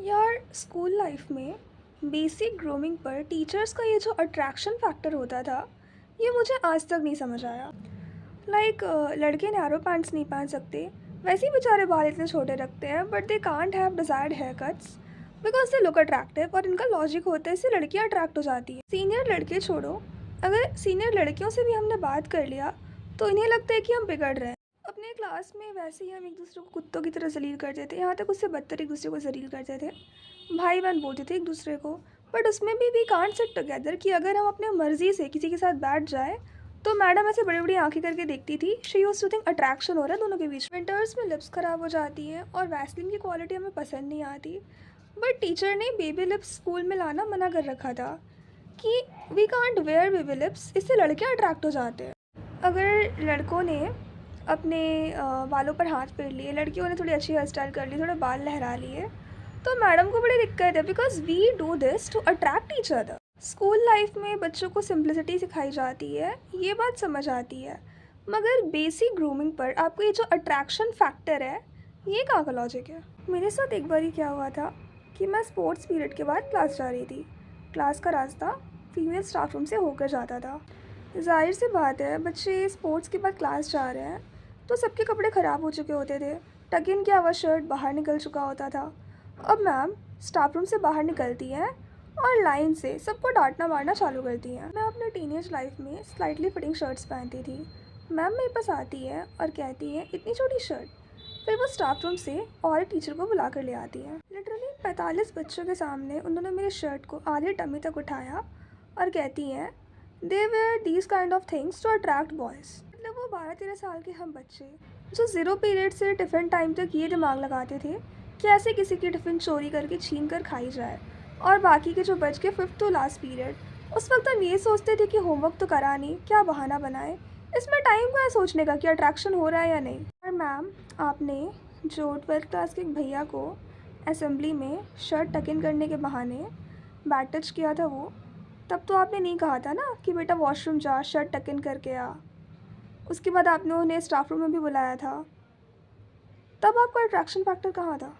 यार school life में basic grooming पर टीचर्स का ये जो अट्रैक्शन फैक्टर होता था, ये मुझे आज तक नहीं समझ आया। लड़के नैरो पैंट्स नहीं पहन सकते, वैसे ही बेचारे बाल इतने छोटे रखते हैं, but they can't have desired hair cuts because they look attractive. और इनका लॉजिक होता है इससे लड़कियां अट्रैक्ट हो जाती हैं। सीनियर लड़के छोड़ो, अगर सीनियर लड़कियों से भी हमने बात कर लिया तो इन्हें लगता है कि हम बिगड़ रहे हैं। अपने क्लास में वैसे ही हम एक दूसरे को कुत्तों की तरह जलील करते थे, यहाँ तक उससे बदतर एक दूसरे को जलील करते थे, भाई बहन बोलते थे एक दूसरे को। बट उसमें भी वी कांट सिट टुगेदर कि अगर हम अपने मर्जी से किसी के साथ बैठ जाए तो मैडम ऐसे बड़ी बड़ी आंखें करके देखती थी। She used to think attraction हो रहा है दोनों के बीच। विंटर्स में लिप्स ख़राब हो जाती हैं और वैसलिन की क्वालिटी हमें पसंद नहीं आती, बट टीचर ने बेबी लिप्स स्कूल में लाना मना कर रखा था कि we can't wear baby lips, इससे लड़के अट्रैक्ट हो जाते हैं। अगर लड़कों ने अपने बालों पर हाथ फेर लिए, लड़कियों ने थोड़ी अच्छी हेयर स्टाइल कर ली, थोड़े बाल लहरा लिए, तो मैडम को बड़ी दिक्कत है because we do this to attract each other. School life में बच्चों को सिंप्लिसिटी सिखाई जाती है, ये बात समझ आती है, मगर बेसिक ग्रूमिंग पर आपको ये जो अट्रैक्शन फैक्टर है, ये कहाँ का लॉजिक है। मेरे साथ एक बार ही क्या हुआ था कि मैं स्पोर्ट्स पीरियड के बाद क्लास जा रही थी। क्लास का रास्ता फीमेल स्टाफ रूम से होकर जाता था। जाहिर सी बात है, बच्चे स्पोर्ट्स के बाद क्लास जा रहे हैं तो सबके कपड़े ख़राब हो चुके होते थे, टक इन किया हुआ शर्ट बाहर निकल चुका होता था। अब मैम स्टाफ रूम से बाहर निकलती हैं और लाइन से सबको डांटना मारना चालू करती हैं। मैं अपने टीनेज लाइफ में स्लाइटली फिटिंग शर्ट्स पहनती थी। मैम मेरे पास आती है और कहती है इतनी छोटी शर्ट। फिर वो स्टाफ रूम से और टीचर को बुला कर ले आती है। लिटरली 45 बच्चों के सामने उन्होंने मेरी शर्ट को आधे टमी तक उठाया और कहती हैं they wear these kind of things to attract boys. मतलब वो 12-13 साल के हम बच्चे जो ज़ीरो पीरियड से टिफ़िन टाइम तक ये दिमाग लगाते थे कि ऐसे किसी की टिफ़िन चोरी करके छीन कर खाई जाए, और बाकी के जो बच के 5th टू लास्ट पीरियड, उस वक्त हम ये सोचते थे कि होमवर्क तो करा नहीं, क्या बहाना बनाए। इसमें टाइम का है सोचने का कि अट्रैक्शन हो रहा है या नहीं। और मैम आपने जो 12th क्लास के एक भैया को असेंबली में शर्ट टक इन करने के बहाने बैड टच किया था, वो तब तो आपने नहीं कहा था ना कि बेटा वॉशरूम जा, शर्ट टक इन करके आ। उसके बाद आपने उन्हें स्टाफ रूम में भी बुलाया था, तब आपका अट्रैक्शन फैक्टर कहाँ था।